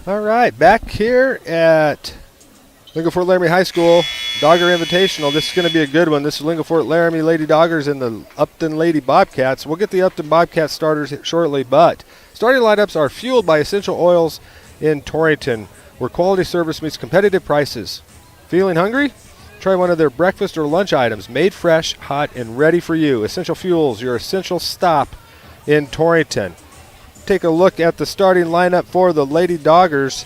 All right, back here at Lingle Fort Laramie High School, Dogger Invitational. This is going to be a good one. This is Lingle Fort Laramie Lady Doggers and the Upton Lady Bobcats. We'll get the Upton Bobcats starters shortly, but starting lineups are fueled by essential oils in Torrington, where quality service meets competitive prices. Feeling hungry? Try one of their breakfast or lunch items, made fresh, hot, and ready for you. Essential Fuels, your essential stop in Torrington. Take a look at the starting lineup for the Lady Doggers.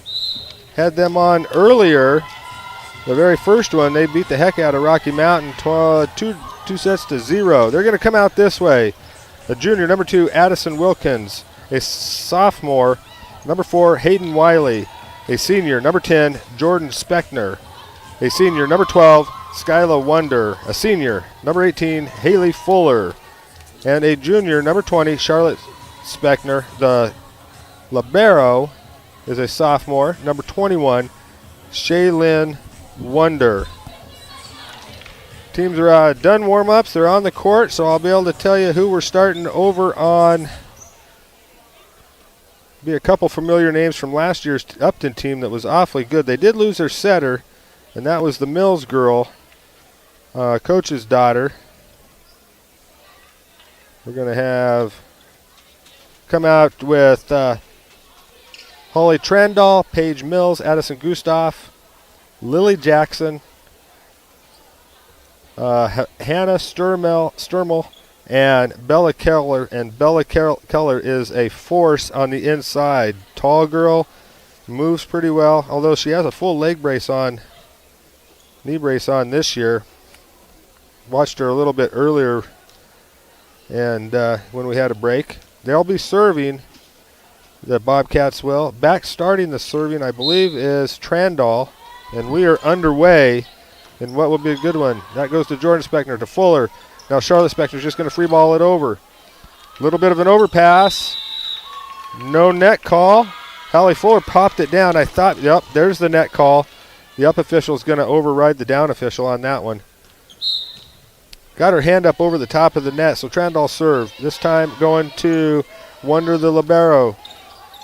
Had them on earlier. The very first one, they beat the heck out of Rocky Mountain, two sets to 0. They're going to come out this way. A junior, number 2, Addison Wilkins. A sophomore, number 4, Hayden Wiley. A senior, number 10, Jordan Speckner. A senior, number 12, Skyla Wonder. A senior, number 18, Haley Fuller. And a junior, number 20, Charlotte Speckner. The libero is a sophomore, number 21, Shaylin Wonder. Teams are done warm-ups. They're on the court, so I'll be able to tell you who we're starting over on. Be a couple familiar names from last year's Upton team that was awfully good. They did lose their setter, and that was the Mills girl, coach's daughter. We're going to have come out with Holly Trendall, Paige Mills, Addison Gustav, Lily Jackson, Hannah Sturmel, and Bella Keller. And Bella Keller is a force on the inside. Tall girl, moves pretty well, although she has a full knee brace on this year. Watched her a little bit earlier, and when we had a break. They'll be serving, the Bobcats will. Back starting the serving, I believe, is Trandall, and we are underway in what will be a good one. That goes to Jordan Speckner, to Fuller. Now Charlotte Speckner's just going to free ball it over. A little bit of an overpass. No net call. Hallie Fuller popped it down. I thought, yep, there's the net call. The up official is going to override the down official on that one. Got her hand up over the top of the net, so Trandall serve. This time going to Wonder the libero.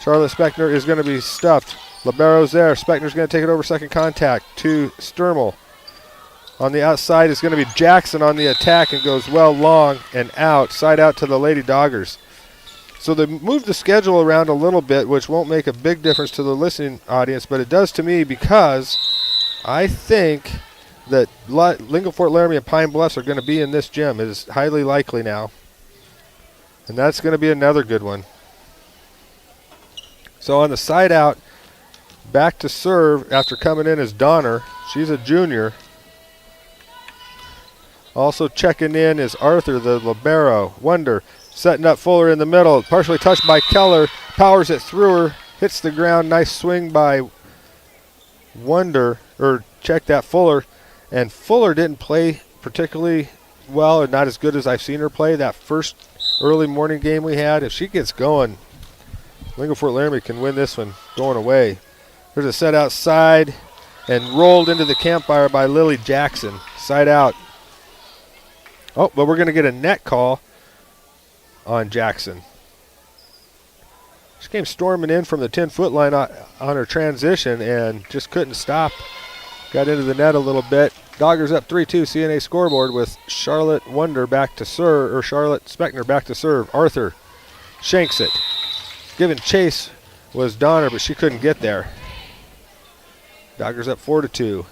Charlotte Speckner is going to be stuffed. Libero's there. Speckner's going to take it over second contact to Sturmel. On the outside is going to be Jackson on the attack and goes well long and out. Side out to the Lady Doggers. So they moved the schedule around a little bit, which won't make a big difference to the listening audience, but it does to me because I think that Lingle, Fort Laramie, and Pine Bluffs are going to be in this gym. It is highly likely now. And that's going to be another good one. So on the side out, back to serve after coming in is Donner. She's a junior. Also checking in is Arthur, the libero. Wonder setting up Fuller in the middle. Partially touched by Keller. Powers it through her. Hits the ground. Nice swing by Wonder. Or check that Fuller. And Fuller didn't play particularly well, or not as good as I've seen her play that first early morning game we had. If she gets going, Lingle Fort Laramie can win this one going away. There's a set outside and rolled into the campfire by Lily Jackson. Side out. Oh, but we're going to get a net call on Jackson. She came storming in from the 10-foot line on her transition and just couldn't stop. Got into the net a little bit. Doggers up 3-2 CNA scoreboard with Charlotte Wonder back to serve, or Charlotte Speckner back to serve. Arthur shanks it. Giving chase was Donner, but she couldn't get there. Doggers up 4-2.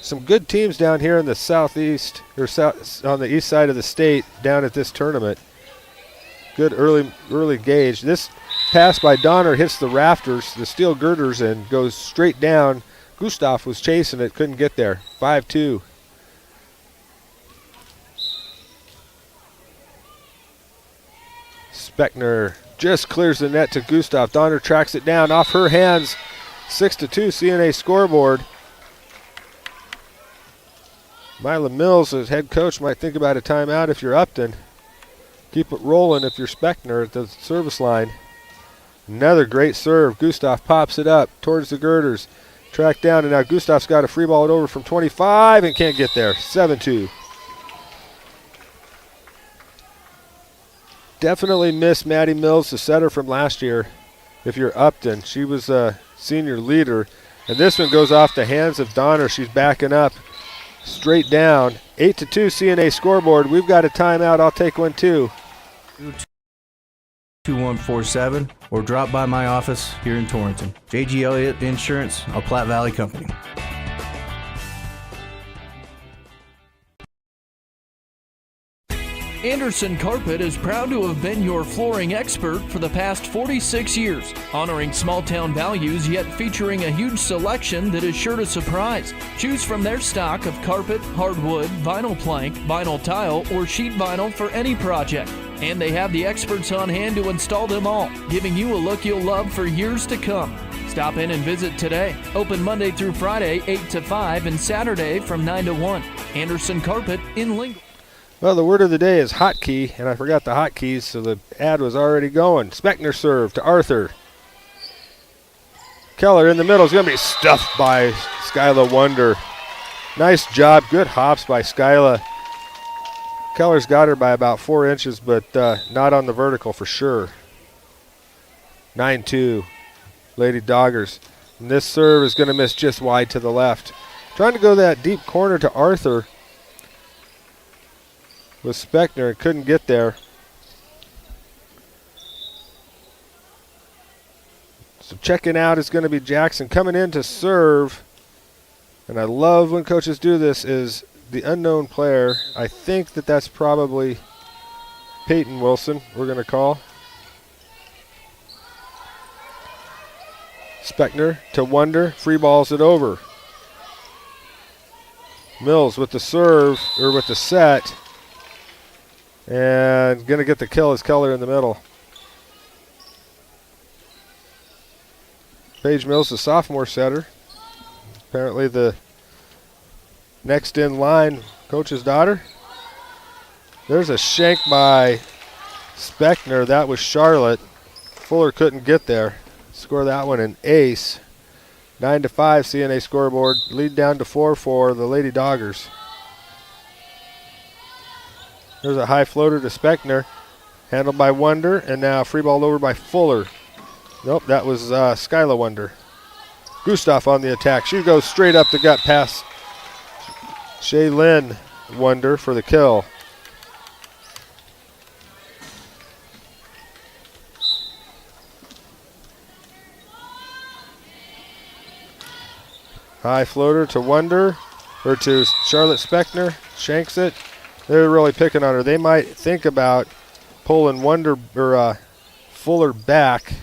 Some good teams down here in the southeast, or on the east side of the state down at this tournament. Good early gauge. This pass by Donner hits the rafters, the steel girders, and goes straight down. Gustav was chasing it, couldn't get there. 5-2. Speckner just clears the net to Gustav. Donner tracks it down off her hands. 6-2 CNA scoreboard. Mila Mills, as head coach, might think about a timeout if you're Upton. Keep it rolling if you're Speckner at the service line. Another great serve. Gustav pops it up towards the girders. Tracked down, and now Gustav's got to free ball it over from 25 and can't get there. 7-2. Definitely miss Maddie Mills, the setter from last year. if you're Upton. She was a senior leader. And this one goes off the hands of Donner. She's backing up straight down. 8-2 CNA scoreboard. We've got a timeout. I'll take one too. 2147 or drop by my office here in Torrington. J.G. Elliott Insurance, a Platte Valley company. Anderson Carpet is proud to have been your flooring expert for the past 46 years, honoring small-town values yet featuring a huge selection that is sure to surprise. Choose from their stock of carpet, hardwood, vinyl plank, vinyl tile, or sheet vinyl for any project. And they have the experts on hand to install them all, giving you a look you'll love for years to come. Stop in and visit today. Open Monday through Friday, 8 to 5, and Saturday from 9 to 1. Anderson Carpet in Lingle. Well, the word of the day is hotkey, and I forgot the hotkeys, so the ad was already going. Speckner serve to Arthur. Keller in the middle is going to be stuffed by Skyla Wonder. Nice job. Good hops by Skyla. Keller's got her by about 4 inches, but not on the vertical for sure. 9-2, Lady Doggers. And this serve is going to miss just wide to the left. Trying to go that deep corner to Arthur with Speckner and couldn't get there. So checking out is going to be Jackson. Coming in to serve, and I love when coaches do this, is the unknown player. I think that's probably Peyton Wilson we're going to call. Speckner to Wonder, free balls it over. Mills with the serve, or with the set. And going to get the kill is Keller in the middle. Paige Mills, the sophomore setter. Apparently the next in line, coach's daughter. There's a shank by Speckner. That was Charlotte. Fuller couldn't get there. Score that one an ace. 9-5 CNA scoreboard. Lead down to 4 for the Lady Doggers. There's a high floater to Speckner, handled by Wonder, and now free ball over by Fuller. Nope, that was Skyla Wonder. Gustav on the attack. She goes straight up the gut past Shaylin Wonder for the kill. High floater to Wonder, or to Charlotte Speckner. Shanks it. They're really picking on her. They might think about pulling Wonder or Fuller back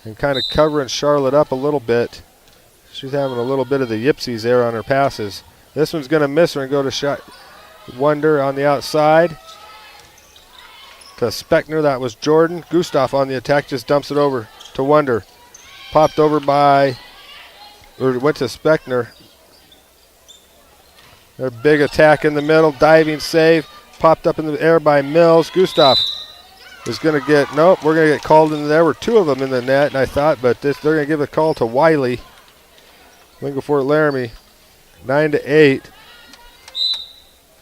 and kind of covering Charlotte up a little bit. She's having a little bit of the yipsies there on her passes. This one's going to miss her and go to Wonder on the outside. To Speckner, that was Jordan. Gustav on the attack, just dumps it over to Wonder. Popped over by, or went to Speckner. A big attack in the middle, diving save, popped up in the air by Mills. Gustav is going to get, nope, we're going to get called in. There were 2 of them in the net, and I thought, but they're going to give a call to Wiley. Lingle Fort Laramie, 9-8.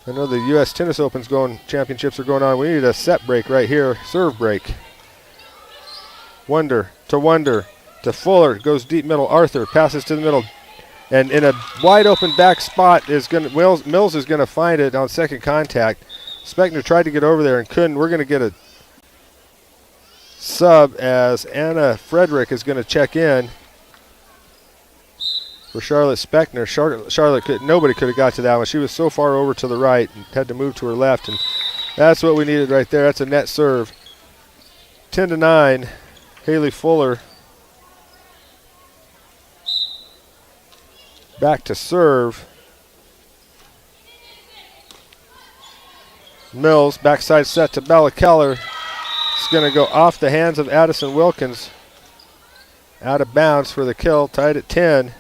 I know the U.S. Tennis Open's championships are going on. We need a set break right here, serve break. Wonder to Fuller, goes deep middle. Arthur passes to the middle. And in a wide open back spot, Mills is going to find it on second contact. Speckner tried to get over there and couldn't. We're going to get a sub as Anna Frederick is going to check in for Charlotte Speckner. Charlotte nobody could have got to that one. She was so far over to the right and had to move to her left, and that's what we needed right there. That's a net serve. 10-9, Haley Fuller back to serve. Mills, backside set to Bella Keller. It's going to go off the hands of Addison Wilkins. Out of bounds for the kill, tied at 10.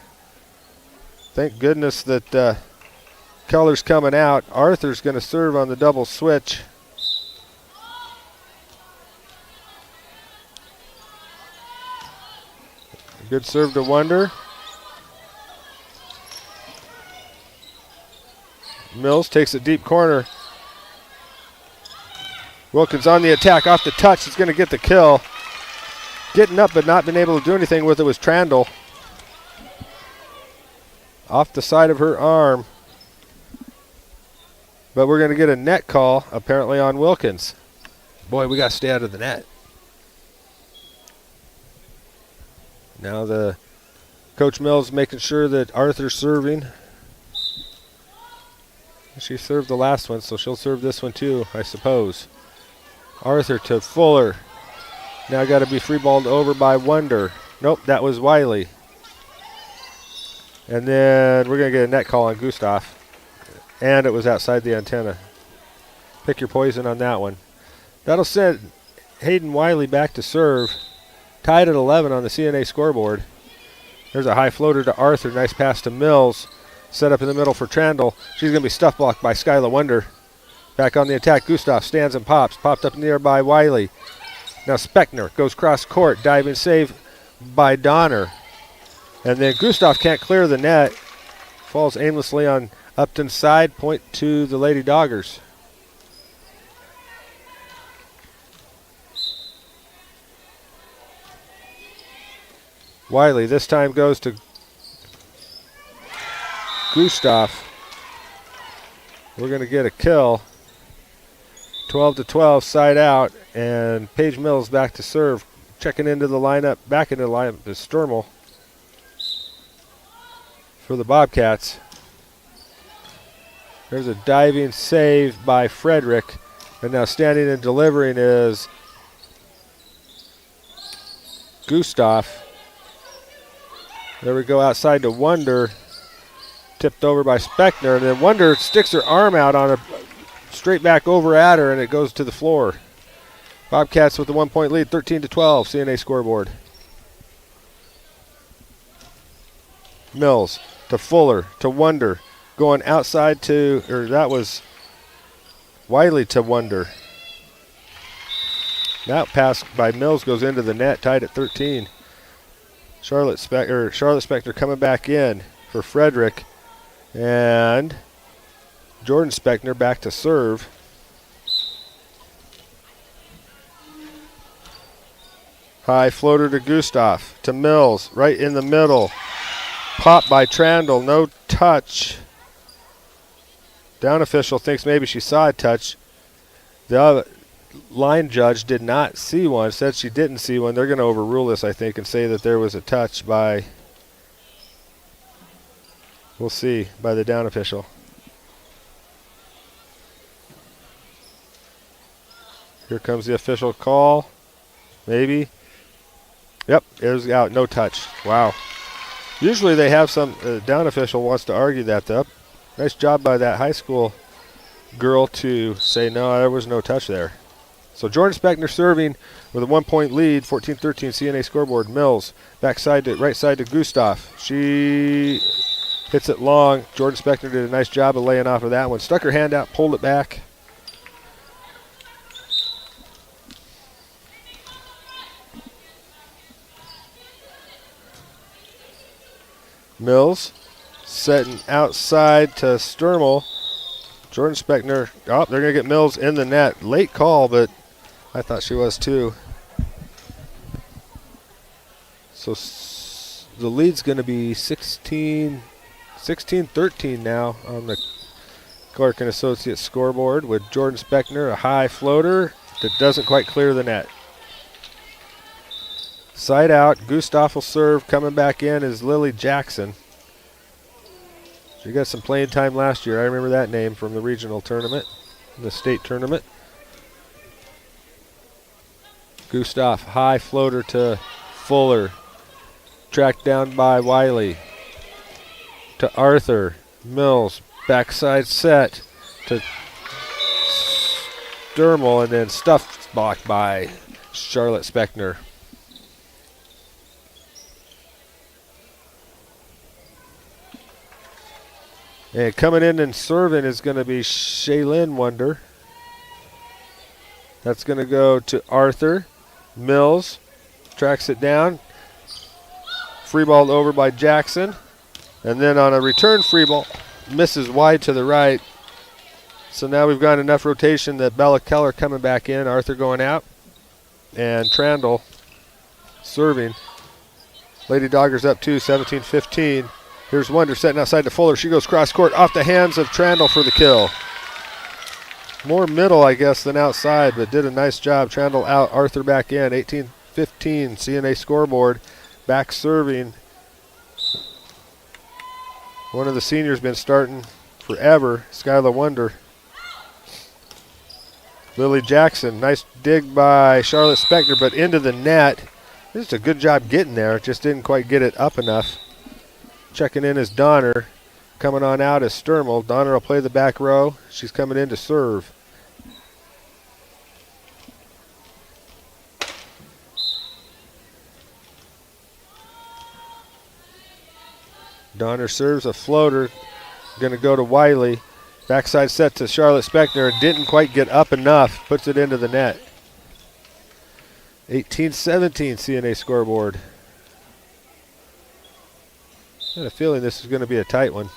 Thank goodness that Keller's coming out. Arthur's going to serve on the double switch. Good serve to Wonder. Mills takes a deep corner. Wilkins on the attack, off the touch, is going to get the kill. getting up but not been able to do anything with it was Trandle. Off the side of her arm. But we're going to get a net call, apparently, on Wilkins. Boy, we got to stay out of the net. Now the Coach Mills making sure that Arthur's serving. She served the last one, so she'll serve this one too, I suppose. Arthur to Fuller. Now got to be free balled over by Wonder. Nope, that was Wiley. And then we're going to get a net call on Gustav. And it was outside the antenna. Pick your poison on that one. That'll send Hayden Wiley back to serve. Tied at 11 on the CNA scoreboard. There's a high floater to Arthur. Nice pass to Mills. Set up in the middle for Trandle. She's going to be stuff blocked by Skyla Wonder. Back on the attack. Gustav stands and pops. Popped up in the air by Wiley. Now Speckner goes cross court. Diving save by Donner. And then Gustav can't clear the net. Falls aimlessly on Upton's side. Point to the Lady Doggers. Wiley this time goes to Gustav. We're going to get a kill. 12-12, side out, and Paige Mills back to serve. Checking into the lineup, back into the lineup is Sturmel for the Bobcats. There's a diving save by Frederick, and now standing and delivering is Gustav. There we go outside to Wonder. Tipped over by Speckner, and then Wonder sticks her arm out on her, straight back over at her, and it goes to the floor. Bobcats with the 1-point lead, 13-12, CNA scoreboard. Mills to Fuller to Wonder, going outside to, or that was Wiley to Wonder. That pass by Mills goes into the net, tied at 13. Charlotte Speckner coming back in for Frederick. And Jordan Speckner back to serve. High floater to Gustav, to Mills, right in the middle. Pop by Trandle, no touch. Down official thinks maybe she saw a touch. The other line judge did not see one, said she didn't see one. They're going to overrule this, I think, and say that there was a touch by, we'll see, by the down official. Here comes the official call. Maybe. Yep, it was out. No touch. Wow. Usually they have some, down official wants to argue that, though. Nice job by that high school girl to say, no, there was no touch there. So Jordan Speckner serving with a 1-point lead, 14-13 CNA scoreboard. Mills, backside to right side to Gustav. She hits it long. Jordan Speckner did a nice job of laying off of that one. Stuck her hand out, pulled it back. Mills setting outside to Sturmel. Jordan Speckner, oh, they're going to get Mills in the net. Late call, but I thought she was too. So the lead's going to be 16-13 now on the Clark & Associates scoreboard with Jordan Speckner, a high floater that doesn't quite clear the net. Side out, Gustav will serve. Coming back in is Lily Jackson. She got some playing time last year. I remember that name from the regional tournament, the state tournament. Gustav, high floater to Fuller. Tracked down by Wiley. To Arthur. Mills, backside set to Sturmel, and then stuffed blocked by Charlotte Speckner. And coming in and serving is going to be Shaylin Wonder. That's going to go to Arthur. Mills tracks it down. Free ball over by Jackson. And then on a return free ball, misses wide to the right. So now we've got enough rotation that Bella Keller coming back in. Arthur going out. And Trandle serving. Lady Doggers up 2, 17-15. Here's Wonder setting outside to Fuller. She goes cross court off the hands of Trandle for the kill. More middle, I guess, than outside, but did a nice job. Trandle out, Arthur back in. 18-15, CNA scoreboard. Back serving. One of the seniors been starting forever, Skyla Wonder. Lily Jackson, nice dig by Charlotte Spechner, but into the net. This is a good job getting there, just didn't quite get it up enough. Checking in is Donner. Coming on out is Sturmel. Donner will play the back row. She's coming in to serve. Donner serves a floater. Going to go to Wiley. Backside set to Charlotte Spechner. Didn't quite get up enough. Puts it into the net. 18-17 CNA scoreboard. I had a feeling this is going to be a tight one.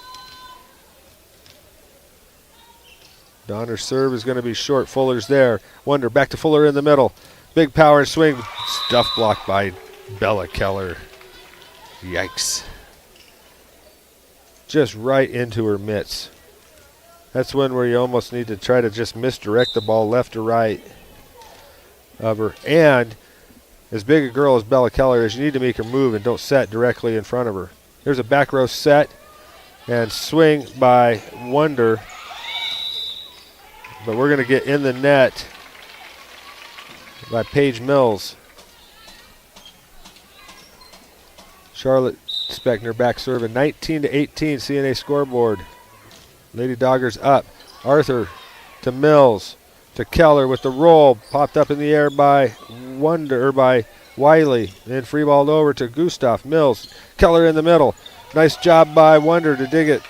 Donner's serve is going to be short. Fuller's there. Wonder back to Fuller in the middle. Big power and swing. Stuff blocked by Bella Keller. Yikes. Just right into her mitts. That's one where you almost need to try to just misdirect the ball left or right of her. And as big a girl as Bella Keller is, you need to make her move and don't set directly in front of her. Here's a back row set and swing by Wonder. But we're going to get in the net by Paige Mills. Charlotte Spechner back serving. 19-18 CNA scoreboard. Lady Doggers up. Arthur to Mills to Keller with the roll. Popped up in the air by Wiley. Then free balled over to Gustav. Mills. Keller in the middle. Nice job by Wonder to dig it.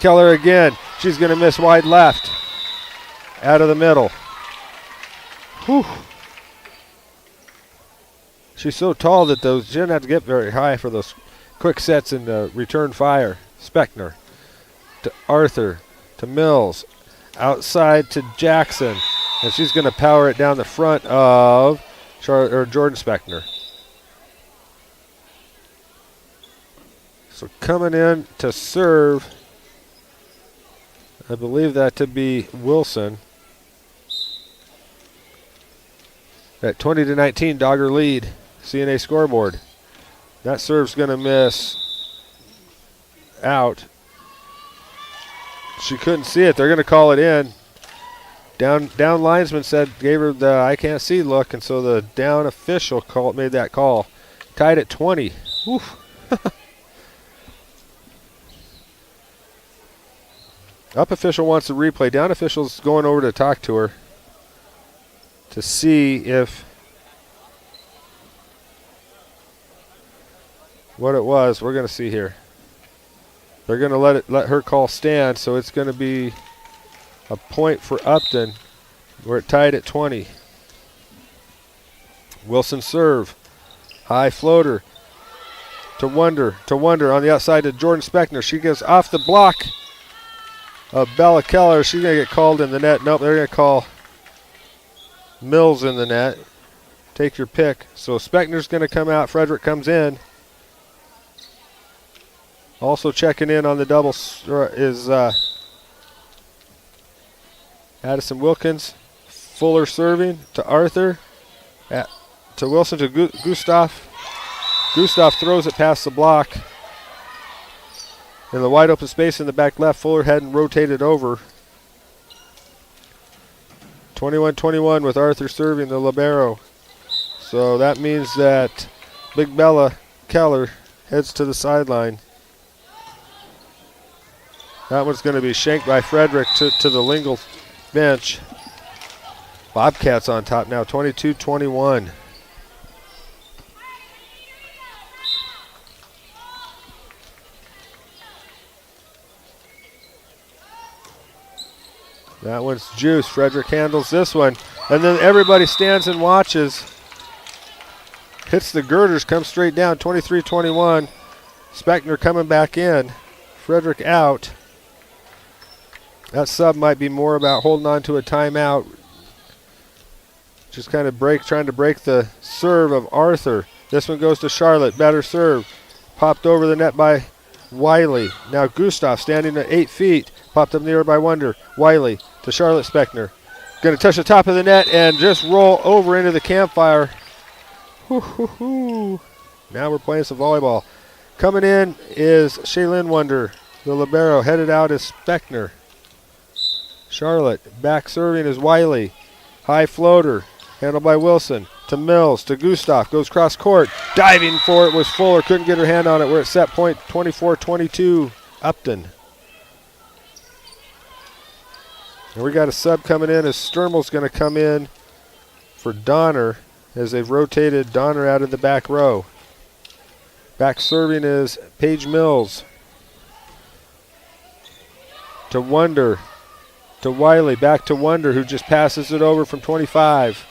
Keller again. She's going to miss wide left. Out of the middle. Whew. She's so tall that she didn't have to get very high for those quick sets and return fire. Spechner to Arthur to Mills. Outside to Jackson. And she's going to power it down the front of Jordan Spechner. So coming in to serve, I believe that to be Wilson. At 20-19, Dogger lead, CNA scoreboard. That serve's going to miss out. She couldn't see it. They're going to call it in. Down linesman gave her the I can't see look, and so the down official made that call. Tied at 20. Oof. Up official wants a replay. Down official's going over to talk to her to see if what it was. We're going to see here. They're going to let her call stand, so it's going to be a point for Upton. We're tied at 20. Wilson serve. High floater to Wonder on the outside to Jordan Spechner. She goes off the block of Bella Keller. She's going to get called in the net. Nope, they're going to call Mills in the net. Take your pick. So Spechner's going to come out. Frederick comes in. Also checking in on the double is Addison Wilkins. Fuller serving to Arthur. To Wilson to Gustav. Gustav throws it past the block. In the wide open space in the back left, Fuller hadn't rotated over. 21-21 with Arthur serving the libero. So that means that Big Bella Keller heads to the sideline. That one's going to be shanked by Frederick to the Lingle bench. Bobcats on top now, 22-21. That one's juice. Frederick handles this one. And then everybody stands and watches. Hits the girders, comes straight down, 23-21. Spechner coming back in. Frederick out. That sub might be more about holding on to a timeout. Just kind of trying to break the serve of Arthur. This one goes to Charlotte. Better serve. Popped over the net by Wiley. Now Gustav standing at 8 feet. Popped up in the air by Wonder. Wiley to Charlotte Speckner. Going to touch the top of the net and just roll over into the campfire. Hoo-hoo-hoo. Now we're playing some volleyball. Coming in is Shaylin Wonder. The libero headed out is Speckner. Charlotte back serving is Wiley. High floater handled by Wilson. To Mills, to Gustav, goes cross court. Diving for it was Fuller, couldn't get her hand on it. We're at set point 24-22, Upton. And we got a sub coming in as Sturmel's going to come in for Donner as they've rotated Donner out of the back row. Back serving is Paige Mills. To Wonder, to Wiley, back to Wonder, who just passes it over from 25.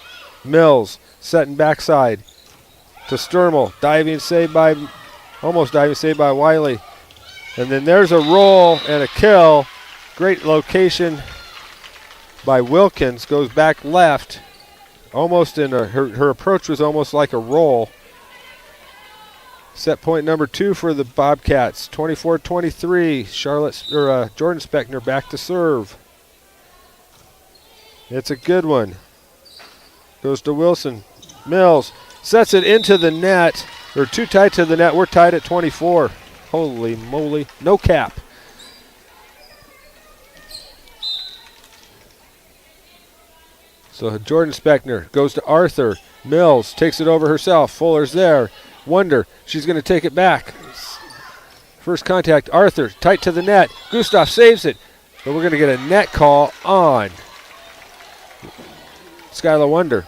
Mills, setting backside to Sturmel, almost diving save by Wiley. And then there's a roll and a kill. Great location by Wilkins, goes back left. Almost her approach was almost like a roll. Set point number 2 for the Bobcats, 24-23. Jordan Speckner back to serve. It's a good one. Goes to Wilson. Mills sets it into the net, or too tight to the net. We're tied at 24. Holy moly. No cap. So Jordan Speckner goes to Arthur. Mills takes it over herself. Fuller's there. Wonder. She's going to take it back. First contact. Arthur tight to the net. Gustav saves it. But we're going to get a net call on Skylar Wonder.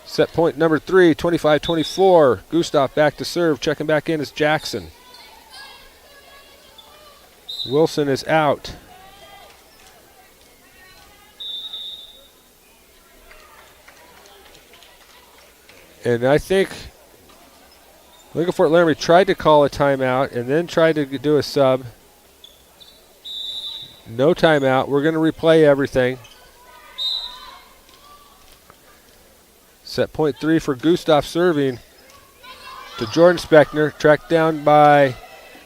Set point number 3, 25-24. Gustav back to serve. Checking back in is Jackson. Wilson is out. And I think Lingle Fort Laramie tried to call a timeout and then tried to do a sub. No timeout. We're going to replay everything. Set point 3 for Gustav serving to Jordan Speckner. Tracked down by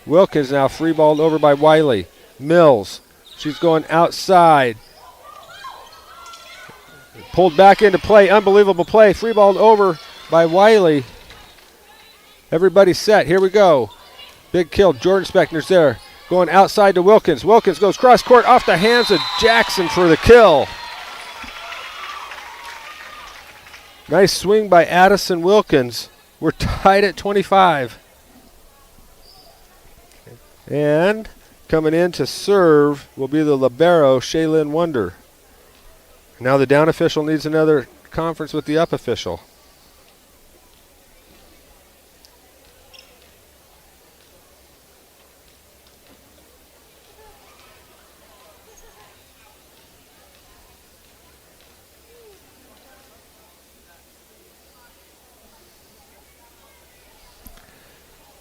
Wilkins, now free balled over by Wiley. Mills. She's going outside. Pulled back into play. Unbelievable play. Free balled over by Wiley. Everybody set. Here we go. Big kill. Jordan Speckner's there. Going outside to Wilkins. Wilkins goes cross court off the hands of Jackson for the kill. Nice swing by Addison Wilkins. We're tied at 25. And coming in to serve will be the libero, Shaylin Wonder. Now the down official needs another conference with the up official.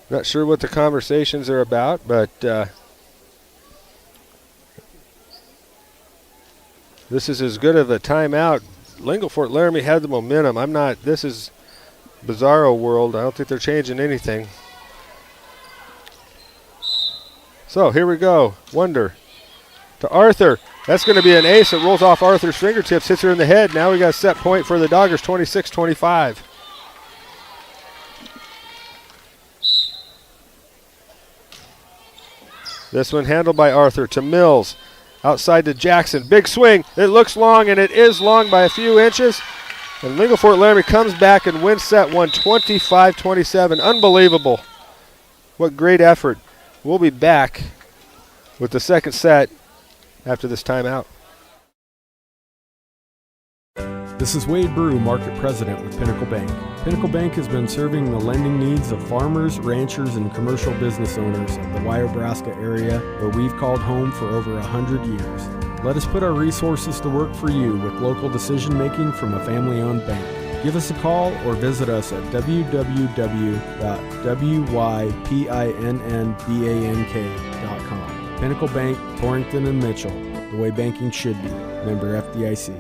Not sure what the conversations are about, but this is as good of a timeout. Lingle Fort Laramie had the momentum. This is bizarro world. I don't think they're changing anything. So here we go. Wonder to Arthur. That's going to be an ace. It rolls off Arthur's fingertips, hits her in the head. Now we got a set point for the Doggers, 26-25. This one handled by Arthur to Mills. Outside to Jackson. Big swing. It looks long, and it is long by a few inches. And Lingle Fort Laramie comes back and wins set one, 25-27. Unbelievable. What great effort. We'll be back with the second set after this timeout. This is Wade Brew, Market President with Pinnacle Bank. Pinnacle Bank has been serving the lending needs of farmers, ranchers, and commercial business owners of the Wyobraska area, where we've called home for over 100 years. Let us put our resources to work for you with local decision-making from a family-owned bank. Give us a call or visit us at www.wypinnbank.com. Pinnacle Bank, Torrington and Mitchell, the way banking should be. Member FDIC.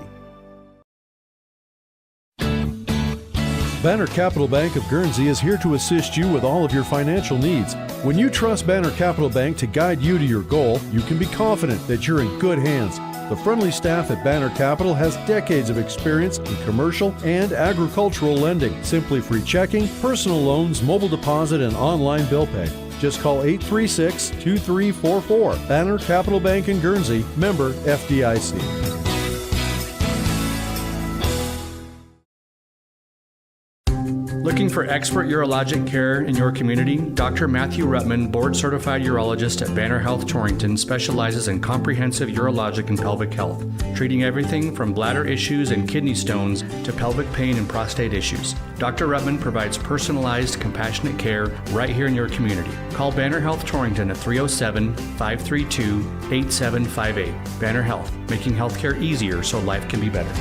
Banner Capital Bank of Guernsey is here to assist you with all of your financial needs. When you trust Banner Capital Bank to guide you to your goal, you can be confident that you're in good hands. The friendly staff at Banner Capital has decades of experience in commercial and agricultural lending, simply free checking, personal loans, mobile deposit, and online bill pay. Just call 836-2344. Banner Capital Bank in Guernsey, member FDIC. Looking for expert urologic care in your community? Dr. Matthew Ruttman, board-certified urologist at Banner Health Torrington, specializes in comprehensive urologic and pelvic health, treating everything from bladder issues and kidney stones to pelvic pain and prostate issues. Dr. Ruttman provides personalized, compassionate care right here in your community. Call Banner Health Torrington at 307-532-8758. Banner Health, making healthcare easier so life can be better.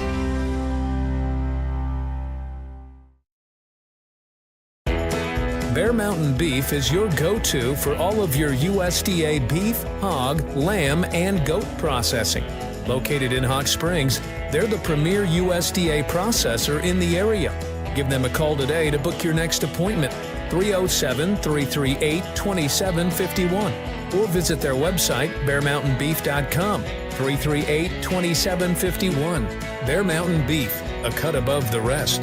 Bear Mountain Beef is your go-to for all of your USDA beef, hog, lamb, and goat processing. Located in Hot Springs, they're the premier USDA processor in the area. Give them a call today to book your next appointment, 307-338-2751, or visit their website, bearmountainbeef.com, 338-2751. Bear Mountain Beef, a cut above the rest.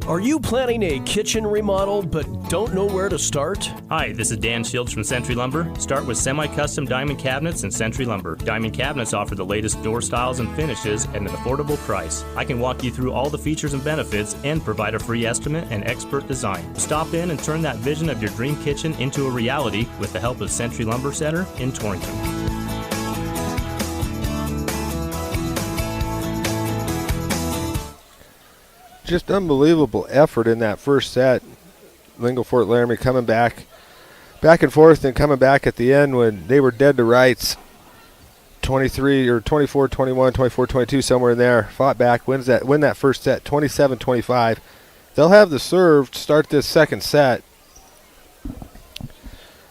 Are you planning a kitchen remodel but don't know where to start? Hi, this is Dan Shields from Century Lumber. Start with semi-custom diamond cabinets and Century Lumber. Diamond cabinets offer the latest door styles and finishes at an affordable price. I can walk you through all the features and benefits and provide a free estimate and expert design. Stop in and turn that vision of your dream kitchen into a reality with the help of Century Lumber Center in Torrington. Just unbelievable effort in that first set. Lingle Fort Laramie coming back and forth, and coming back at the end when they were dead to rights. 23 or 24-21, 24-22, somewhere in there. Fought back, win that first set, 27-25. They'll have the serve to start this second set.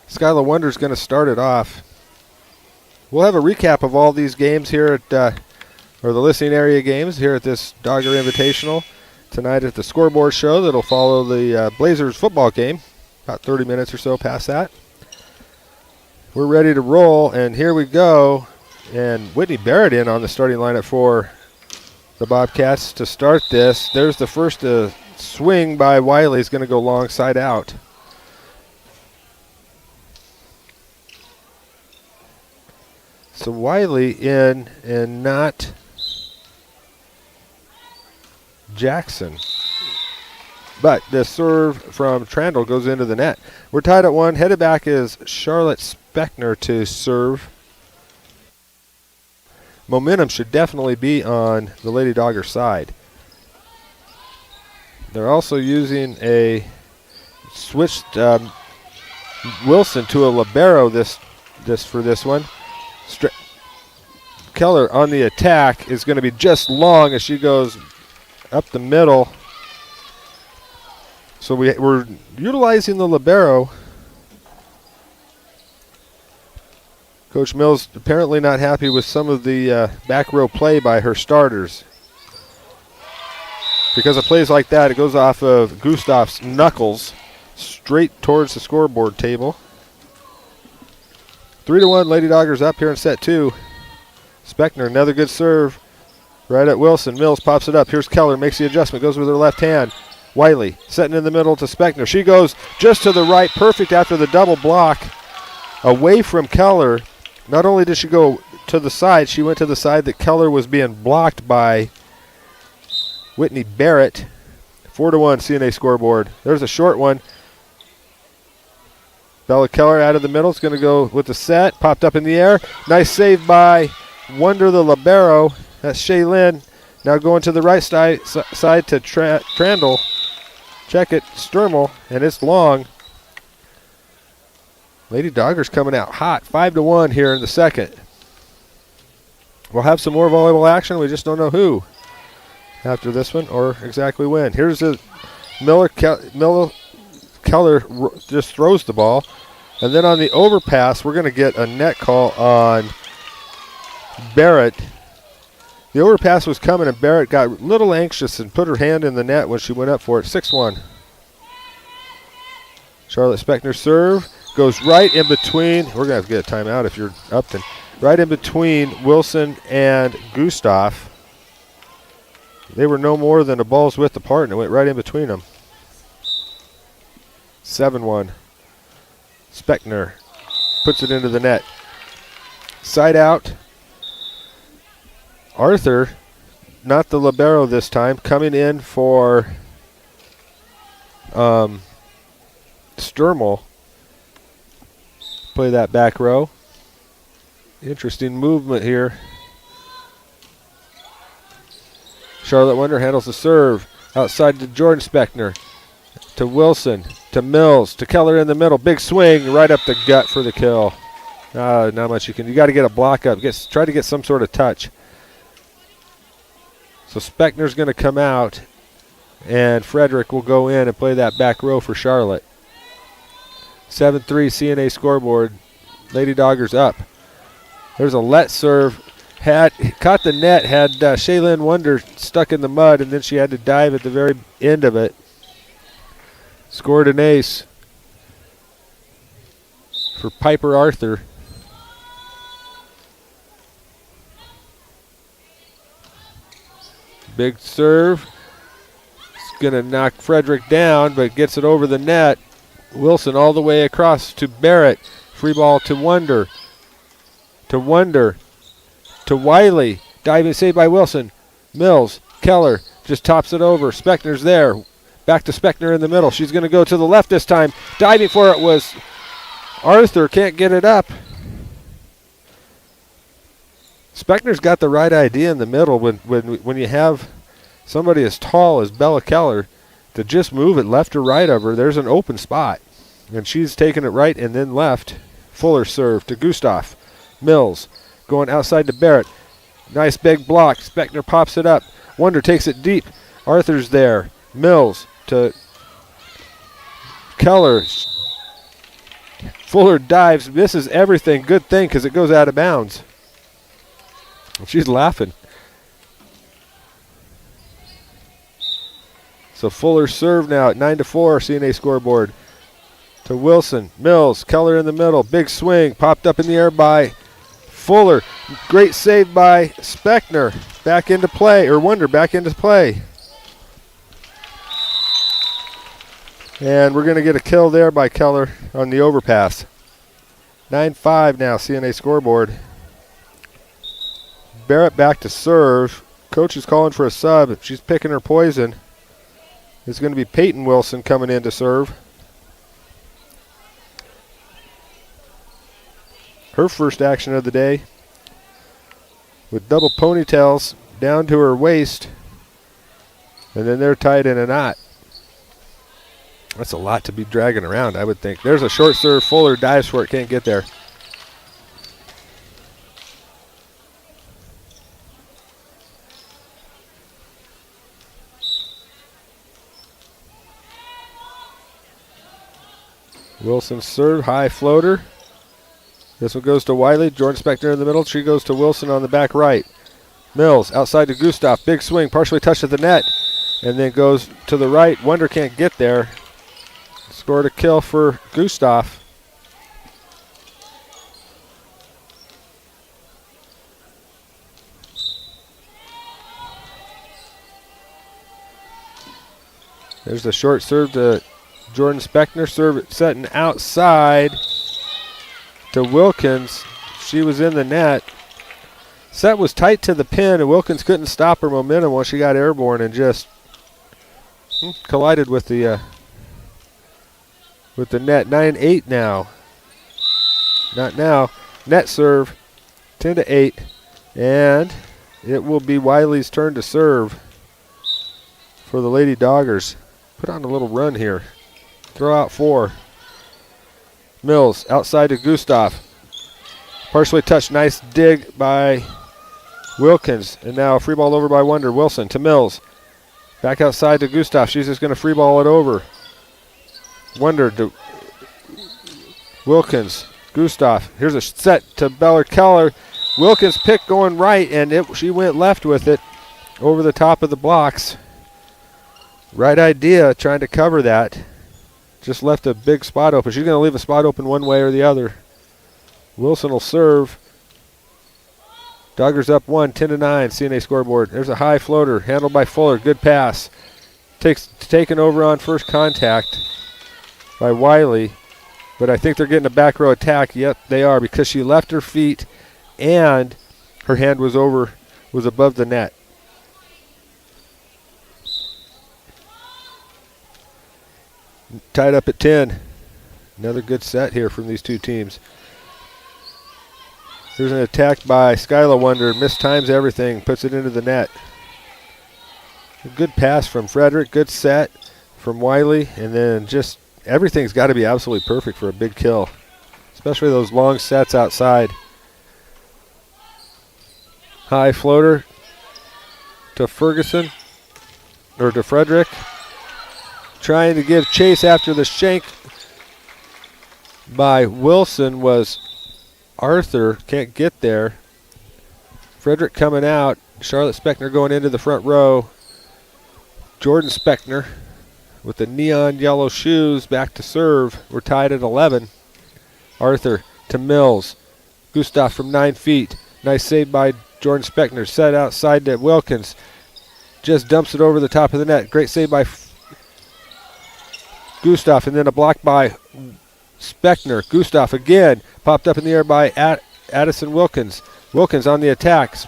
Skylar Wonder's going to start it off. We'll have a recap of all these games here at, or the listening area games here at this Dogger Invitational tonight at the scoreboard show that'll follow the Blazers football game, about 30 minutes or so past that. We're ready to roll, and here we go. And Whitney Barrett in on the starting lineup for the Bobcats to start this. There's the first swing by Wiley. Is going to go long side out. So Wiley in and not Jackson. But the serve from Trandle goes into the net. We're tied at one. Headed back is Charlotte Speckner to serve. Momentum should definitely be on the Lady Dogger side. They're also using a switched Wilson to a libero this for this one. Keller on the attack is going to be just long as she goes up the middle. So we're utilizing the libero. Coach Mills apparently not happy with some of the back row play by her starters. Because of plays like that, it goes off of Gustav's knuckles straight towards the scoreboard table. 3-1, Lady Doggers up here in set two. Speckner, another good serve. Right at Wilson. Mills pops it up. Here's Keller, makes the adjustment, goes with her left hand. Wiley setting in the middle to Speckner. She goes just to the right, perfect after the double block. Away from Keller. Not only did she go to the side, she went to the side that Keller was being blocked by Whitney Barrett. 4-1 CNA scoreboard. There's a short one. Bella Keller out of the middle. It's going to go with the set. Popped up in the air. Nice save by Wonder the libero. That's Shaylin. Now going to the right side to Trandle. Check it. Sturmel. And it's long. Lady Doggers coming out hot. 5-1 here in the second. We'll have some more volleyball action. We just don't know who after this one or exactly when. Here's the Keller just throws the ball. And then on the overpass, we're going to get a net call on Barrett. The overpass was coming, and Barrett got a little anxious and put her hand in the net when she went up for it. 6-1. Charlotte Spechner serve. Goes right in between. We're going to have to get a timeout if you're Upton. Right in between Wilson and Gustav. They were no more than a ball's width apart, and it went right in between them. 7-1. Spechner puts it into the net. Side out. Arthur, not the libero this time, coming in for Sturmel. Play that back row. Interesting movement here. Charlotte Wonder handles the serve. Outside to Jordan Spechner. To Wilson. To Mills. To Keller in the middle. Big swing right up the gut for the kill. Not much you can. You got to get a block up. Try to get some sort of touch. So Spechner's going to come out, and Frederick will go in and play that back row for Charlotte. 7-3 CNA scoreboard. Lady Doggers up. There's a let serve. Caught the net, had Shaylin Wonder stuck in the mud, and then she had to dive at the very end of it. Scored an ace for Piper Arthur. Big serve. It's going to knock Frederick down, but gets it over the net. Wilson all the way across to Barrett. Free ball to Wonder. To Wonder. To Wiley. Diving saved by Wilson. Mills. Keller just tops it over. Spechner's there. Back to Spechner in the middle. She's going to go to the left this time. Diving for it was Arthur. Can't get it up. Spechner's got the right idea in the middle when you have somebody as tall as Bella Keller to just move it left or right of her. There's an open spot. And she's taking it right and then left. Fuller serve to Gustav. Mills going outside to Barrett. Nice big block. Spechner pops it up. Wonder takes it deep. Arthur's there. Mills to Keller. Fuller dives, misses everything. Good thing because it goes out of bounds. She's laughing. So Fuller serve now at 9-4 CNA scoreboard. To Wilson. Mills. Keller in the middle. Big swing. Popped up in the air by Fuller. Great save by Spechner. Back into play. Or Wonder back into play. And we're going to get a kill there by Keller on the overpass. 9-5 now CNA scoreboard. Barrett back to serve. Coach is calling for a sub. She's picking her poison. It's going to be Peyton Wilson coming in to serve. Her first action of the day. With double ponytails down to her waist. And then they're tied in a knot. That's a lot to be dragging around, I would think. There's a short serve. Fuller dives for it. Can't get there. Wilson serve, high floater. This one goes to Wiley. Jordan Spechner in the middle. She goes to Wilson on the back right. Mills outside to Gustav. Big swing, partially touched at the net. And then goes to the right. Wonder can't get there. Scored a kill for Gustav. There's the short serve to Jordan Spechner. Serve it setting outside to Wilkins. She was in the net. Set was tight to the pin, and Wilkins couldn't stop her momentum once she got airborne and just collided with the net. 9-8 now. Not now. Net serve. 10-8. And it will be Wiley's turn to serve for the Lady Doggers. Put on a little run here. Throw out 4. Mills outside to Gustav. Partially touched. Nice dig by Wilkins. And now a free ball over by Wonder. Wilson to Mills. Back outside to Gustav. She's just going to free ball it over. Wonder to Wilkins. Gustav. Here's a set to Bella Keller. Wilkins picked going right, and she went left with it over the top of the blocks. Right idea, trying to cover that. Just left a big spot open. She's going to leave a spot open one way or the other. Wilson will serve. Doggers up 1, 10-9, CNA scoreboard. There's a high floater handled by Fuller. Good pass. Taken over on first contact by Wiley. But I think they're getting a back row attack. Yep, they are, because she left her feet and her hand was above the net. Tied up at 10. Another good set here from these two teams. There's an attack by Skyla Wonder. Mistimes everything. Puts it into the net. A good pass from Frederick. Good set from Wiley. And then just everything's got to be absolutely perfect for a big kill. Especially those long sets outside. High floater to Ferguson. Or to Frederick. Trying to give chase after the shank by Wilson was Arthur. Can't get there. Frederick coming out. Charlotte Speckner going into the front row. Jordan Speckner with the neon yellow shoes back to serve. We're tied at 11. Arthur to Mills. Gustav from 9 feet. Nice save by Jordan Speckner. Set outside to Wilkins. Just dumps it over the top of the net. Great save by Gustav, and then a block by Speckner. Gustav again, popped up in the air by Addison Wilkins. Wilkins on the attacks,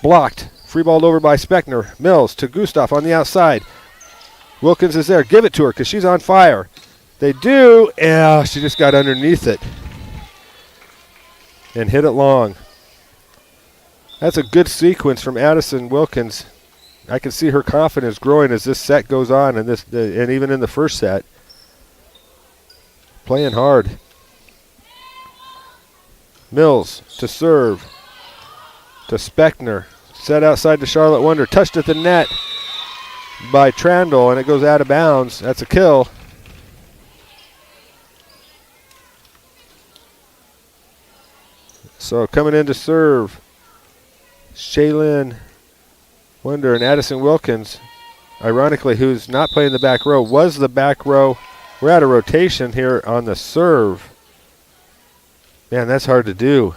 blocked, free balled over by Speckner. Mills to Gustav on the outside. Wilkins is there, give it to her because she's on fire. They do, she just got underneath it and hit it long. That's a good sequence from Addison Wilkins. I can see her confidence growing as this set goes on, and even in the first set. Playing hard. Mills to serve. To Speckner. Set outside to Charlotte Wonder. Touched at the net by Trandle, and it goes out of bounds. That's a kill. So coming in to serve, Shaylin Wonder and Addison Wilkins, ironically, who's not playing the back row, was the back row. We're out of rotation here on the serve. Man, that's hard to do.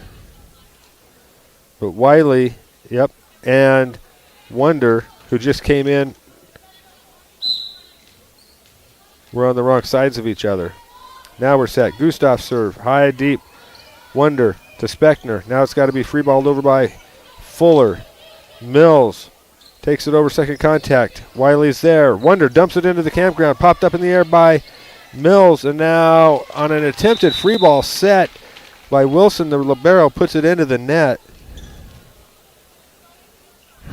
But Wiley, yep, and Wonder, who just came in, we're on the wrong sides of each other. Now we're set. Gustav serve, high, deep. Wonder to Speckner. Now it's got to be free balled over by Fuller. Mills takes it over second contact. Wiley's there. Wonder dumps it into the campground. Popped up in the air by Mills, and now on an attempted free ball set by Wilson, the libero puts it into the net.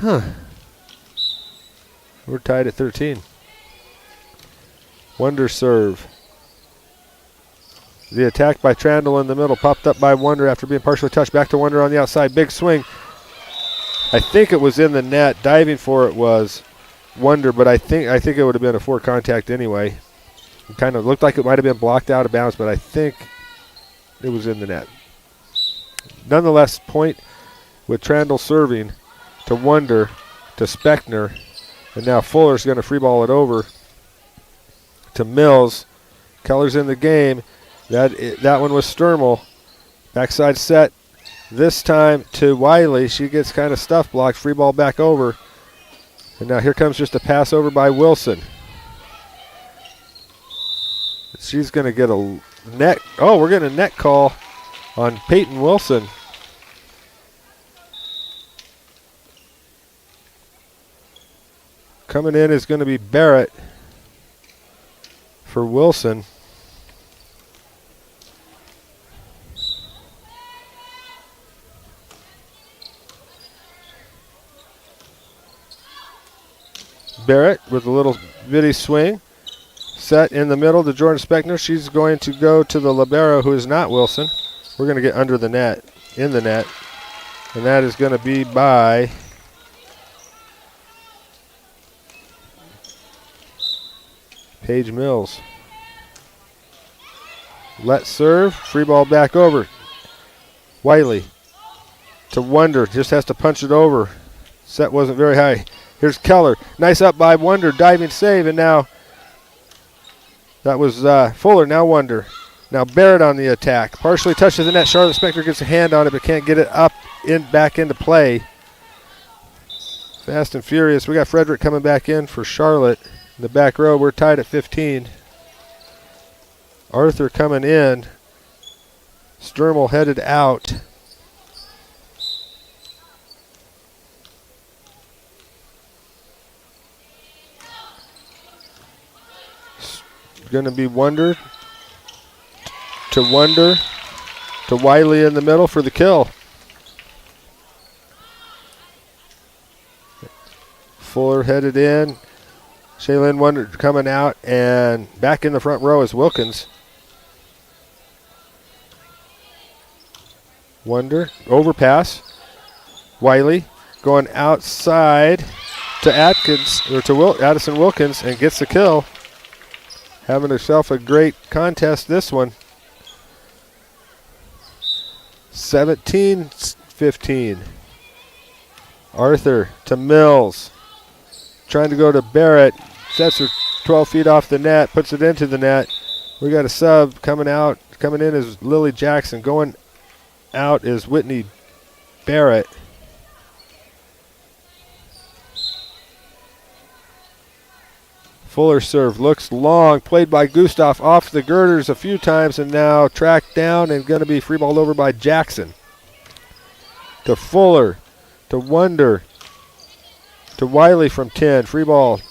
We're tied at 13. Wonder serve. The attack by Trandle in the middle, popped up by Wonder after being partially touched. Back to Wonder on the outside. Big swing. I think it was in the net. Diving for it was Wonder, but I think it would have been a four contact anyway. It kind of looked like it might have been blocked out of bounds, but I think it was in the net. Nonetheless, point with Trandle serving to Wonder to Speckner, and now Fuller's going to free ball it over to Mills. Keller's in the game. That one was Sturmel. Backside set this time to Wiley. She gets kind of stuff blocked. Free ball back over. And now here comes just a pass over by Wilson. She's going to get a net. Oh, we're getting a net call on Peyton Wilson. Coming in is going to be Barrett for Wilson. Barrett with a little bitty swing. Set in the middle to Jordan Speckner. She's going to go to the libero, who is not Wilson. We're going to get under the net, in the net. And that is going to be by Paige Mills. Let serve. Free ball back over. Wiley to Wonder. Just has to punch it over. Set wasn't very high. Here's Keller. Nice up by Wonder. Diving save. And now that was Fuller. Now Wonder. Now Barrett on the attack. Partially touches the net. Charlotte Spector gets a hand on it but can't get it up back into play. Fast and furious. We got Frederick coming back in for Charlotte. In the back row, we're tied at 15. Arthur coming in. Sturmel headed out. Going to be Wonder to Wiley in the middle for the kill. Fuller headed in. Shaylin Wonder coming out, and back in the front row is Wilkins. Wonder, overpass. Wiley going outside to Atkins, or to Addison Wilkins, and gets the kill. Having herself a great contest, this one. 17-15. Arthur to Mills. Trying to go to Barrett. Sets her 12 feet off the net, puts it into the net. We got a sub coming out. Coming in is Lily Jackson. Going out is Whitney Barrett. Fuller serve looks long, played by Gustav off the girders a few times and now tracked down and going to be free balled over by Jackson. To Fuller, to Wonder, to Wiley from 10, free ball.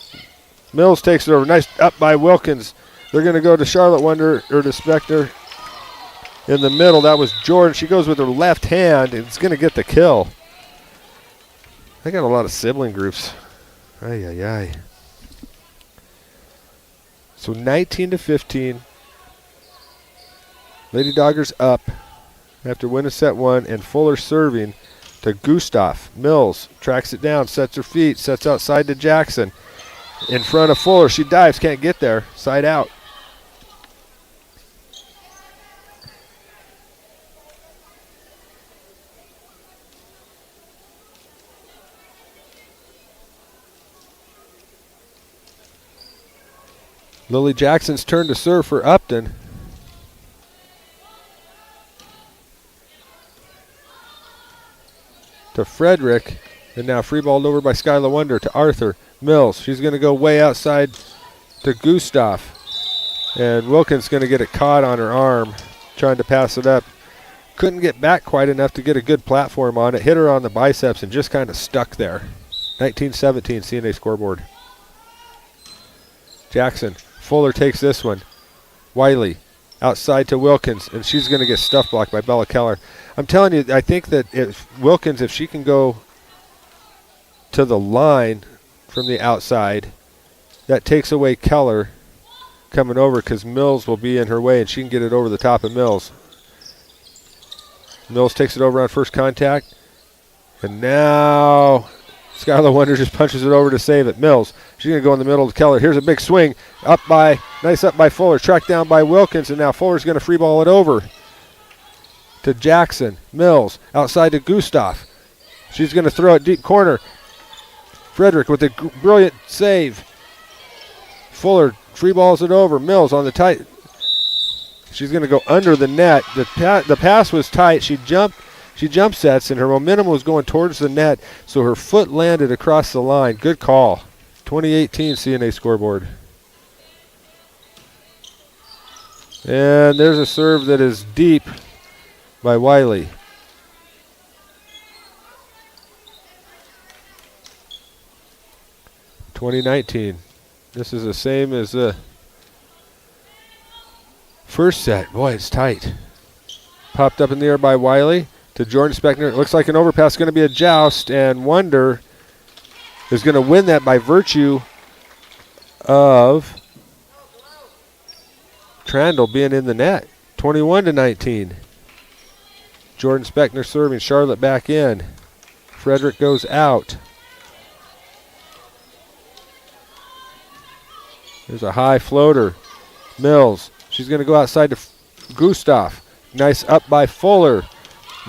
Mills takes it over, nice up by Wilkins. They're going to go to Charlotte Wonder, or to Spector in the middle. That was Jordan. She goes with her left hand and it's going to get the kill. They got a lot of sibling groups. Ay, ay, ay. So 19-15. Lady Doggers up after winning set one, and Fuller serving to Gustav. Mills tracks it down, sets her feet, sets outside to Jackson. In front of Fuller, she dives, can't get there, side out. Lily Jackson's turn to serve for Upton. To Frederick, and now free balled over by Skylar Wonder to Arthur. Mills, she's going to go way outside to Gustav. And Wilkins going to get it caught on her arm, trying to pass it up. Couldn't get back quite enough to get a good platform on it. Hit her on the biceps and just kind of stuck there. 19-17 CNA scoreboard. Jackson. Fuller takes this one. Wiley outside to Wilkins, and she's going to get stuff blocked by Bella Keller. I'm telling you, I think that if Wilkins, if she can go to the line from the outside, that takes away Keller coming over because Mills will be in her way, and she can get it over the top of Mills. Mills takes it over on first contact, and now Skylar Wonder just punches it over to save it. Mills, she's going to go in the middle to Keller. Here's a big swing. Nice up by Fuller. Tracked down by Wilkins, and now Fuller's going to free ball it over to Jackson. Mills, outside to Gustav. She's going to throw it deep corner. Frederick with a brilliant save. Fuller free balls it over. Mills on the tight. She's going to go under the net. The pass was tight. She jump sets, and her momentum was going towards the net, so her foot landed across the line. Good call. 2018 CNA scoreboard. And there's a serve that is deep by Wiley. (2019). This is the same as the first set. Boy, it's tight. Popped up in the air by Wiley to Jordan Spector. It looks like an overpass, going to be a joust, and Wonder is going to win that by virtue of Trandle being in the net. 21-19. Jordan Spector serving. Charlotte back in. Frederick goes out. There's a high floater. Mills. She's going to go outside to Gustav. Nice up by Fuller.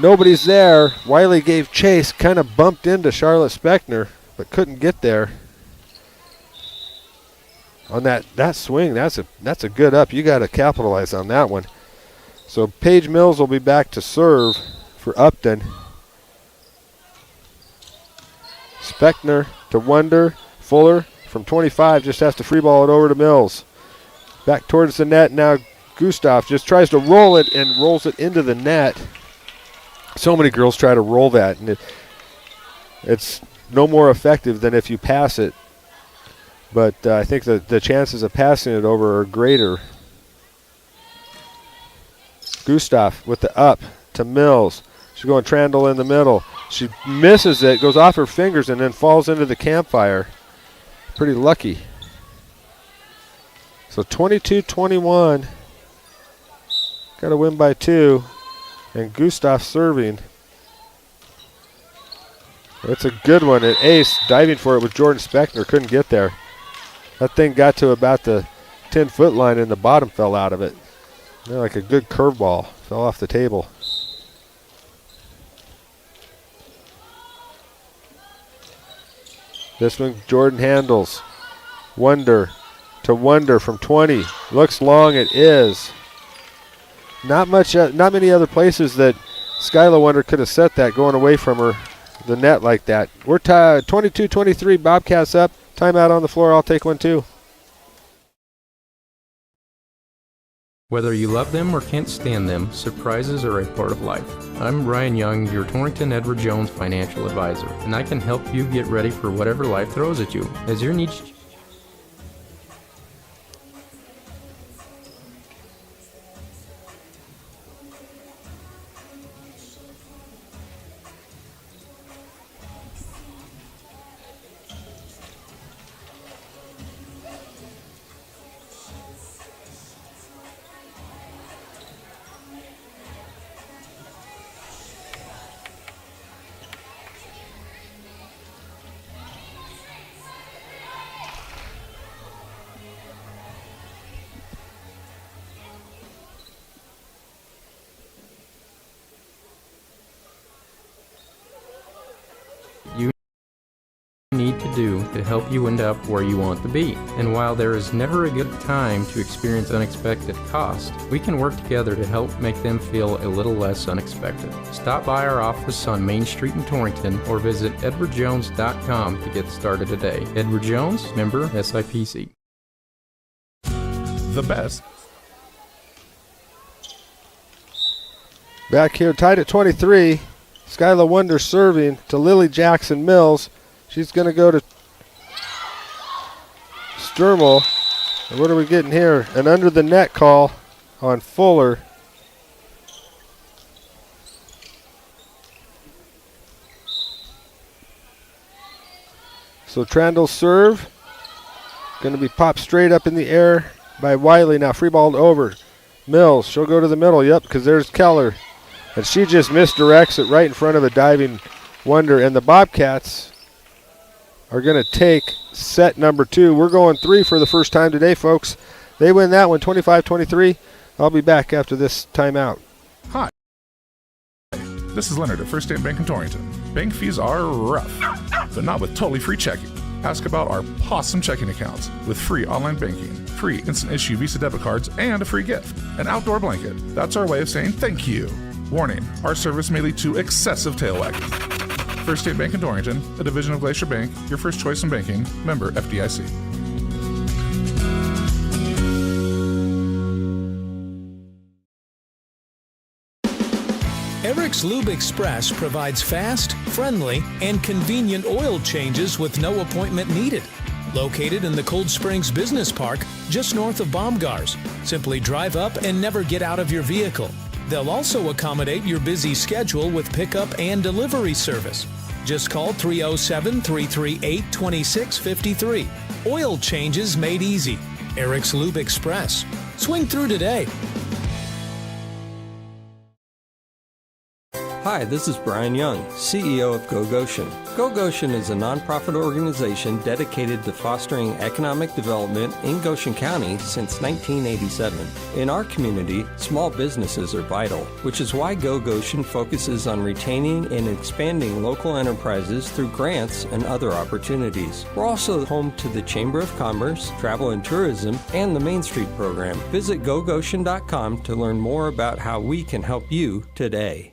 Nobody's there. Wiley gave chase, kind of bumped into Charlotte Speckner, but couldn't get there. On that swing, that's a good up. You got to capitalize on that one. So Paige Mills will be back to serve for Upton. Speckner to Wonder. Fuller from 25 just has to free ball it over to Mills. Back towards the net now. Gustav just tries to roll it and rolls it into the net. So many girls try to roll that, and it's no more effective than if you pass it. But I think the chances of passing it over are greater. Gustav with the up to Mills. She's going Trandle in the middle. She misses it, goes off her fingers, and then falls into the campfire. Pretty lucky. So 22-21. Got to win by 2. And Gustav serving. That's a good one. An ace diving for it with Jordan Speckner. Couldn't get there. That thing got to about the 10-foot line and the bottom fell out of it. Like a good curveball. Fell off the table. This one Jordan handles. Wonder to Wonder from 20. Looks long. It is. Not many other places that Skyla Wonder could have set that going away from her, the net like that. We're tied 22-23. Bobcats up. Timeout on the floor. I'll take one too. Whether you love them or can't stand them, surprises are a part of life. I'm Ryan Young, your Torrington Edward Jones financial advisor, and I can help you get ready for whatever life throws at you. As your needs need to do to help you end up where you want to be. And while there is never a good time to experience unexpected costs, we can work together to help make them feel a little less unexpected. Stop by our office on Main Street in Torrington or visit edwardjones.com to get started today. Edward Jones, member SIPC. The best. Back here tied at 23. Skyla Wonder serving to Lily Jackson Mills. She's going to go to Sturmel. And what are we getting here? An under the net call on Fuller. So Trandle's serve. Going to be popped straight up in the air by Wiley. Now free balled over. Mills, she'll go to the middle. Yep, because there's Keller. And she just misdirects it right in front of a diving Wonder. And the Bobcats are going to take set number 2. We're going 3 for the first time today, folks. They win that one 25-23. I'll be back after this timeout. Hi. This is Leonard at First State Bank in Torrington. Bank fees are rough, but not with totally free checking. Ask about our awesome checking accounts with free online banking, free instant issue Visa debit cards, and a free gift, an outdoor blanket. That's our way of saying thank you. Warning, our service may lead to excessive tail wagging. First State Bank in Torrington, a division of Glacier Bank, your first choice in banking, member FDIC. Eric's Lube Express provides fast, friendly, and convenient oil changes with no appointment needed. Located in the Cold Springs Business Park, just north of Baumgars. Simply drive up and never get out of your vehicle. They'll also accommodate your busy schedule with pickup and delivery service. Just call 307-338-2653. Oil changes made easy. Eric's Lube Express. Swing through today. Hi, Hi, this is Brian Young, CEO of Go Goshen. Go Goshen is a nonprofit organization dedicated to fostering economic development in Goshen County since 1987. In our community, small businesses are vital, which is why Go Goshen focuses on retaining and expanding local enterprises through grants and other opportunities. We're also home to the Chamber of Commerce, Travel and Tourism, and the Main Street program. Visit gogoshen.com to learn more about how we can help you today.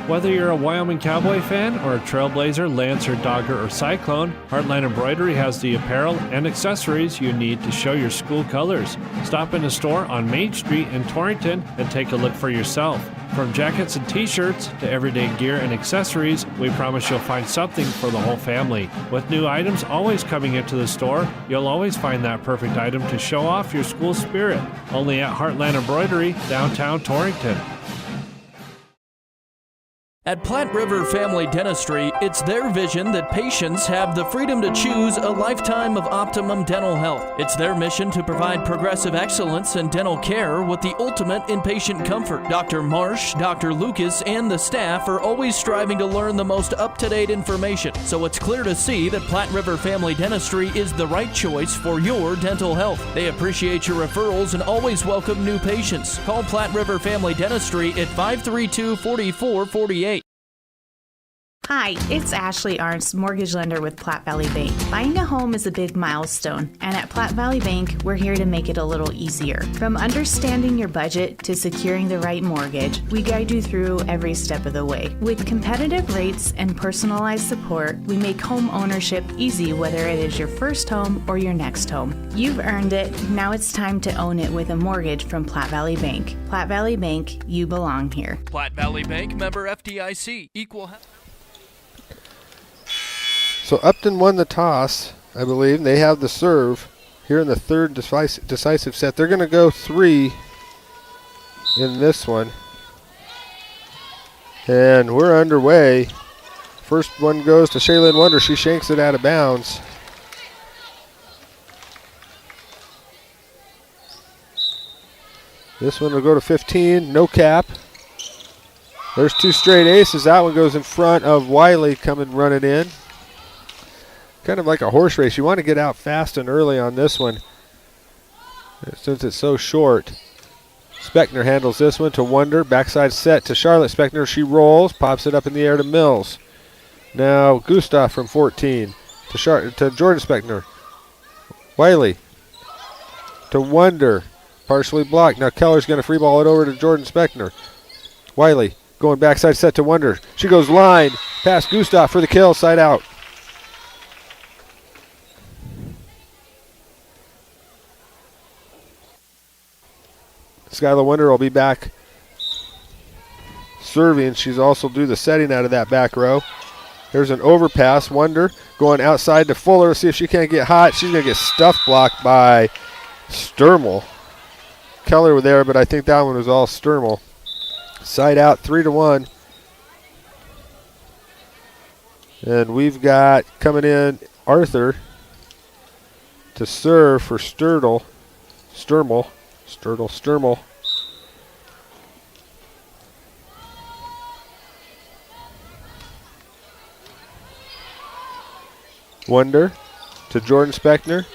Whether you're a Wyoming Cowboy fan or a Trailblazer, Lancer, Dogger, or Cyclone, Heartland Embroidery has the apparel and accessories you need to show your school colors. Stop in the store on Main Street in Torrington and take a look for yourself. From jackets and t-shirts to everyday gear and accessories, we promise you'll find something for the whole family. With new items always coming into the store, you'll always find that perfect item to show off your school spirit. Only at Heartland Embroidery, downtown Torrington. At Platte River Family Dentistry, it's their vision that patients have the freedom to choose a lifetime of optimum dental health. It's their mission to provide progressive excellence in dental care with the ultimate in patient comfort. Dr. Marsh, Dr. Lucas, and the staff are always striving to learn the most up-to-date information, so it's clear to see that Platte River Family Dentistry is the right choice for your dental health. They appreciate your referrals and always welcome new patients. Call Platte River Family Dentistry at 532-4448. Hi, it's Ashley Arntz, mortgage lender with Platte Valley Bank. Buying a home is a big milestone, and at Platte Valley Bank, we're here to make it a little easier. From understanding your budget to securing the right mortgage, we guide you through every step of the way. With competitive rates and personalized support, we make home ownership easy, whether it is your first home or your next home. You've earned it. Now it's time to own it with a mortgage from Platte Valley Bank. Platte Valley Bank, you belong here. Platte Valley Bank, member FDIC, equal. So Upton won the toss, I believe. They have the serve here in the third decisive set. They're going to go 3 in this one. And we're underway. First one goes to Shaylin Wonder. She shanks it out of bounds. This one will go to 15, no cap. There's 2 straight aces. That one goes in front of Wiley coming running in. Kind of like a horse race. You want to get out fast and early on this one since it's so short. Speckner handles this one to Wonder. Backside set to Charlotte Speckner. She rolls, pops it up in the air to Mills. Now Gustav from 14 to Jordan Speckner. Wiley to Wonder. Partially blocked. Now Keller's going to free ball it over to Jordan Speckner. Wiley going backside set to Wonder. She goes line past Gustav for the kill. Side out. Skylar Wonder will be back serving. She's also do the setting out of that back row. There's an overpass. Wonder going outside to Fuller. See if she can't get hot. She's going to get stuff blocked by Sturmel. Keller was there, but I think that one was all Sturmel. Side out, 3-1. And we've got coming in Arthur to serve for Sturmel. Wonder to Jordan Speckner.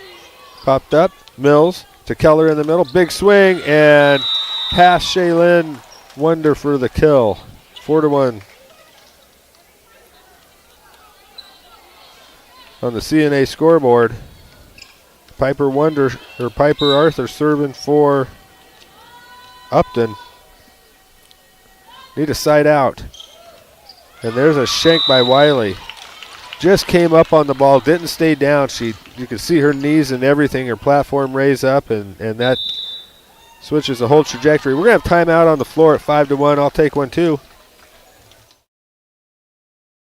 Popped up. Mills to Keller in the middle. Big swing and pass Shaylin Wonder for the kill. 4-1. On the CNA scoreboard. Piper Arthur serving for Upton. Need a side out. And there's a shank by Wiley. Just came up on the ball, didn't stay down. You can see her knees and everything, her platform raise up, and that switches the whole trajectory. We're going to have timeout on the floor at 5-1. I'll take one too.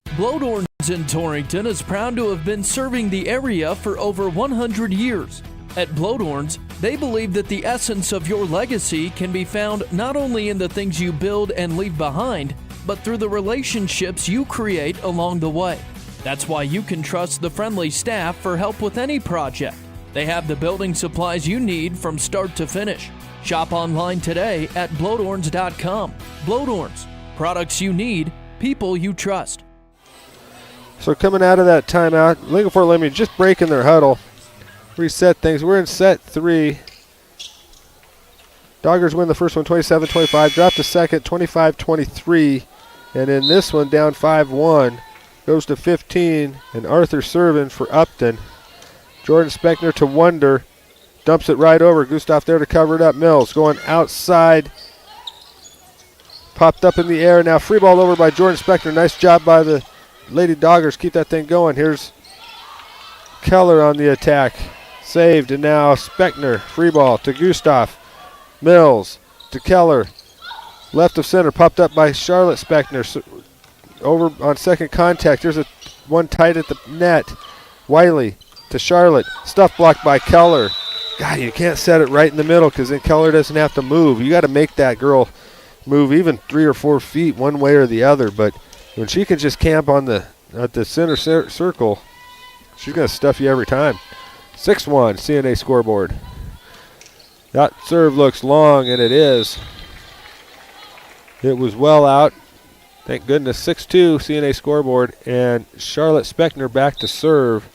Blodorns in Torrington is proud to have been serving the area for over 100 years. At Blodorns, they believe that the essence of your legacy can be found not only in the things you build and leave behind, but through the relationships you create along the way. That's why you can trust the friendly staff for help with any project. They have the building supplies you need from start to finish. Shop online today at blodorns.com. Blodorns, products you need, people you trust. So coming out of that timeout, Lingle Fort Laramie just breaking their huddle. Reset things. We're in set 3. Doggers win the first one 27-25, drop the second 25-23, and in this one down 5-1, goes to 15, and Arthur serving for Upton. Jordan Speckner to Wonder, dumps it right over. Gustav there to cover it up. Mills going outside, popped up in the air. Now free ball over by Jordan Speckner. Nice job by the Lady Doggers. Keep that thing going. Here's Keller on the attack. Saved, and now Speckner. Free ball to Gustav. Mills to Keller. Left of center, popped up by Charlotte Speckner. So over on second contact. There's a one tight at the net. Wiley to Charlotte. Stuff blocked by Keller. God, you can't set it right in the middle because then Keller doesn't have to move. You got to make that girl move even 3 or 4 feet one way or the other. But when she can just camp on at the center circle, she's going to stuff you every time. 6-1 CNA scoreboard. That serve looks long, and it is. It was well out. Thank goodness. 6-2 CNA scoreboard, and Charlotte Speckner back to serve.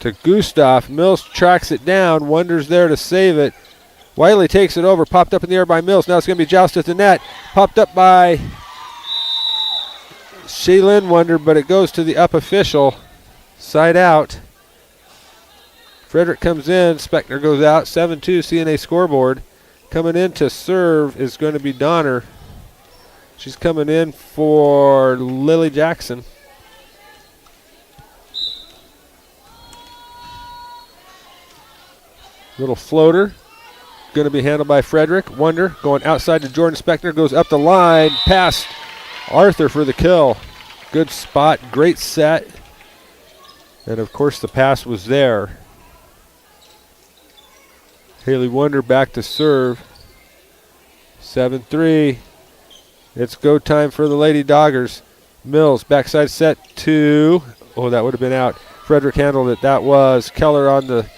To Gustav. Mills tracks it down. Wonders there to save it. Wiley takes it over. Popped up in the air by Mills. Now it's going to be jousted at the net. Popped up by Shaylin Wonder, but it goes to the up official. Side out. Frederick comes in. Speckner goes out. 7-2 CNA scoreboard. Coming in to serve is going to be Donner. She's coming in for Lily Jackson. Little floater. Going to be handled by Frederick. Wonder going outside to Jordan Speckner. Goes up the line. Past Arthur for the kill. Good spot. Great set. And, of course, the pass was there. Haley Wonder back to serve. 7-3. It's go time for the Lady Doggers. Mills backside set to. Oh, that would have been out. Frederick handled it. That was Keller on the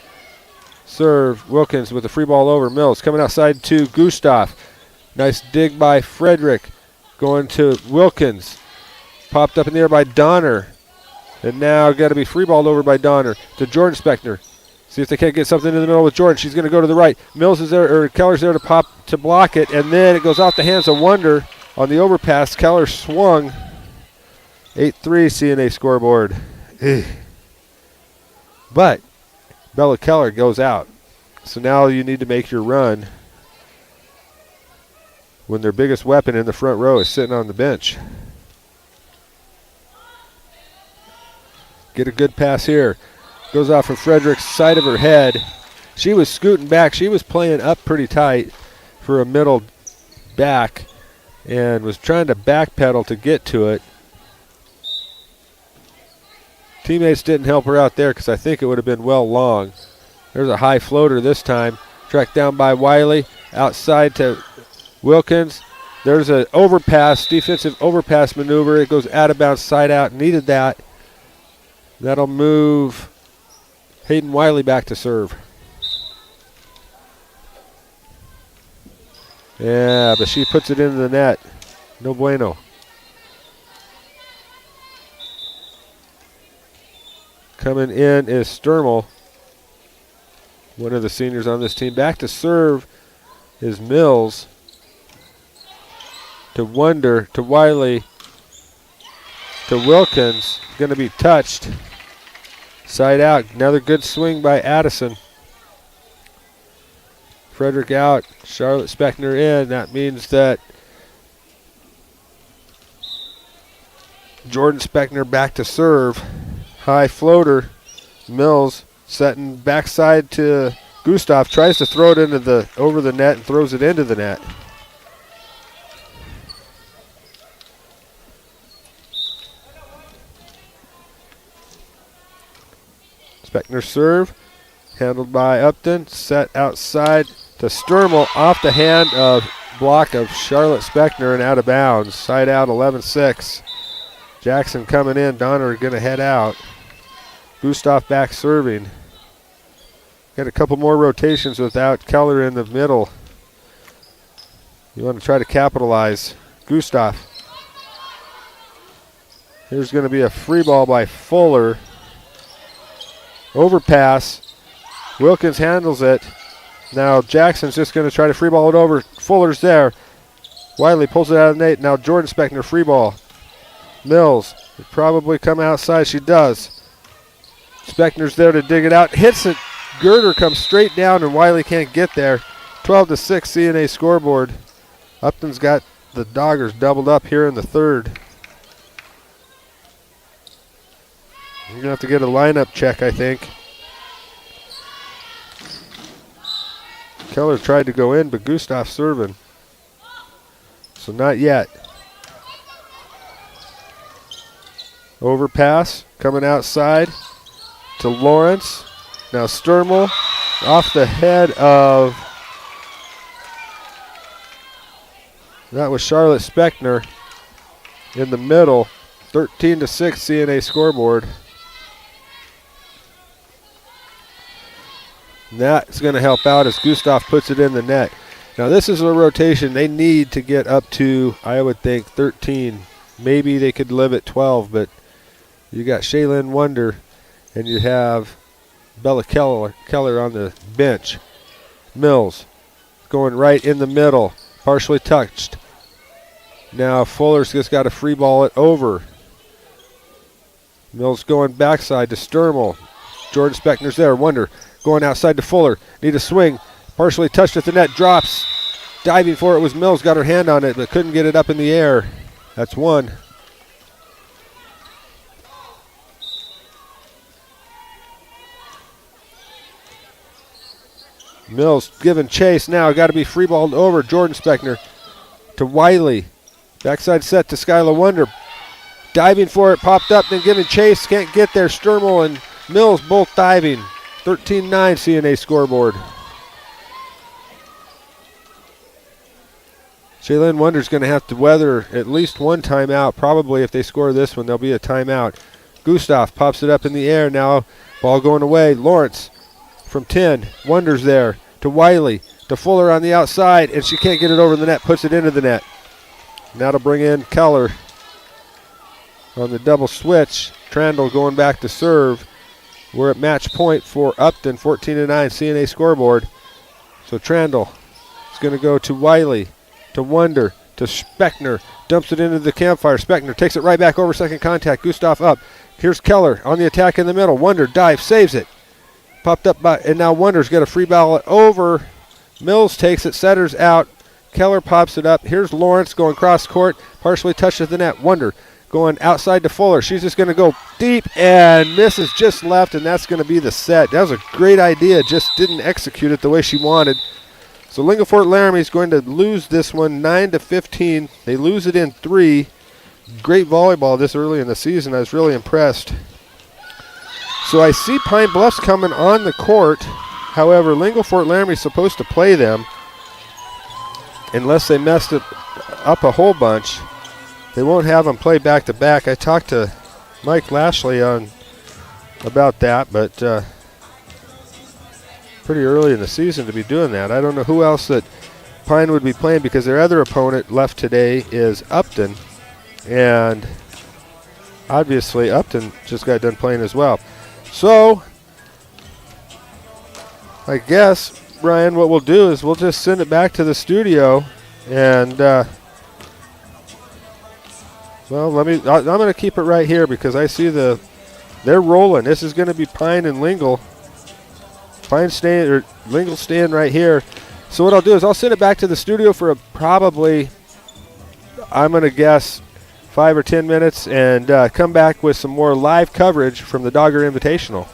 serve. Wilkins with the free ball over. Mills coming outside to Gustav. Nice dig by Frederick. Going to Wilkins. Popped up in the air by Donner. And now got to be free balled over by Donner to Jordan Speckner. See if they can't get something in the middle with Jordan. She's going to go to the right. Mills is there, or Keller's there to block it, and then it goes off the hands of Wonder on the overpass. Keller swung. 8-3 CNA scoreboard. But Bella Keller goes out. So now you need to make your run when their biggest weapon in the front row is sitting on the bench. Get a good pass here. Goes off of Frederick's side of her head. She was scooting back. She was playing up pretty tight for a middle back and was trying to backpedal to get to it. Teammates didn't help her out there because I think it would have been well long. There's a high floater this time. Tracked down by Wiley. Outside to Wilkins. There's an overpass, defensive overpass maneuver. It goes out of bounds, side out. Needed that. That'll move Hayden Wiley back to serve. Yeah, but she puts it into the net. No bueno. Coming in is Sturmel, one of the seniors on this team. Back to serve is Mills. To Wonder, to Wiley, to Wilkins. Going to be touched. Side out. Another good swing by Addison. Frederick out. Charlotte Speckner in. That means that Jordan Speckner back to serve. High floater. Mills setting backside to Gustav. Tries to throw it into over the net and throws it into the net. Speckner serve, handled by Upton, set outside to Sturmel, off the hand of block of Charlotte Speckner and out of bounds. Side out 11-6. Jackson coming in, Donner going to head out. Gustav back serving. Got a couple more rotations without Keller in the middle. You want to try to capitalize. Gustav. Here's going to be a free ball by Fuller. Overpass. Wilkins handles it. Now Jackson's just going to try to free ball it over. Fuller's there. Wiley pulls it out of the net. Now Jordan Speckner free ball. Mills would probably come outside. She does. Speckner's there to dig it out. Hits it. Girder comes straight down and Wiley can't get there. 12-6 CNA scoreboard. Upton's got the Doggers doubled up here in the third. You're going to have to get a lineup check, I think. Keller tried to go in, but Gustav serving. So not yet. Overpass coming outside to Lawrence. Now Sturmel off the head of, that was Charlotte Speckner in the middle. 13-6 CNA scoreboard. And that's going to help out as Gustav puts it in the net. Now this is a rotation they need to get up to, I would think, 13. Maybe they could live at 12, but you got Shaylin Wonder and you have Bella Keller on the bench. Mills going right in the middle, partially touched. Now Fuller's just got to free ball it over. Mills going backside to Sturmel. Jordan Speckner's there. Wonder going outside to Fuller. Need a swing. Partially touched at the net. Drops. Diving for it was Mills. Got her hand on it, but couldn't get it up in the air. That's one. Mills giving chase now. Got to be free balled over. Jordan Speckner to Wiley. Backside set to Skylar Wonder. Diving for it. Popped up. Then giving chase. Can't get there. Sturmel and Mills both diving. 13-9 CNA scoreboard. Shaylin Wonder's going to have to weather at least one timeout. Probably if they score this one, there'll be a timeout. Gustav pops it up in the air. Now ball going away. Lawrence from 10. Wonder's there to Wiley. To Fuller on the outside, and she can't get it over the net. Puts it into the net. Now to bring in Keller on the double switch. Trandle going back to serve. We're at match point for Upton, 14-9 CNA scoreboard. So Trandle is going to go to Wiley, to Wonder, to Speckner. Dumps it into the campfire. Speckner takes it right back over second contact. Gustav up. Here's Keller on the attack in the middle. Wonder dives, saves it. Popped up by, and now Wonder's got a free ball over. Mills takes it, setters out. Keller pops it up. Here's Lawrence going cross court, partially touched at the net. Wonder going outside to Fuller. She's just going to go deep and misses just left, and that's going to be the set. That was a great idea, just didn't execute it the way she wanted. So Lingle Fort Laramie is going to lose this one 9-15. They lose it in 3. Great volleyball this early in the season. I was really impressed. So I see Pine Bluffs coming on the court. However, Lingle Fort Laramie is supposed to play them unless they messed it up a whole bunch. They won't have them play back-to-back. I talked to Mike Lashley about that, but pretty early in the season to be doing that. I don't know who else that Pine would be playing because their other opponent left today is Upton, and obviously Upton just got done playing as well. So I guess, Brian, what we'll do is we'll just send it back to the studio and well, I'm going to keep it right here because I see they're rolling. This is going to be Pine and Lingle. Lingle staying right here. So what I'll do is I'll send it back to the studio for probably, I'm going to guess, 5 or 10 minutes and come back with some more live coverage from the Dogger Invitational.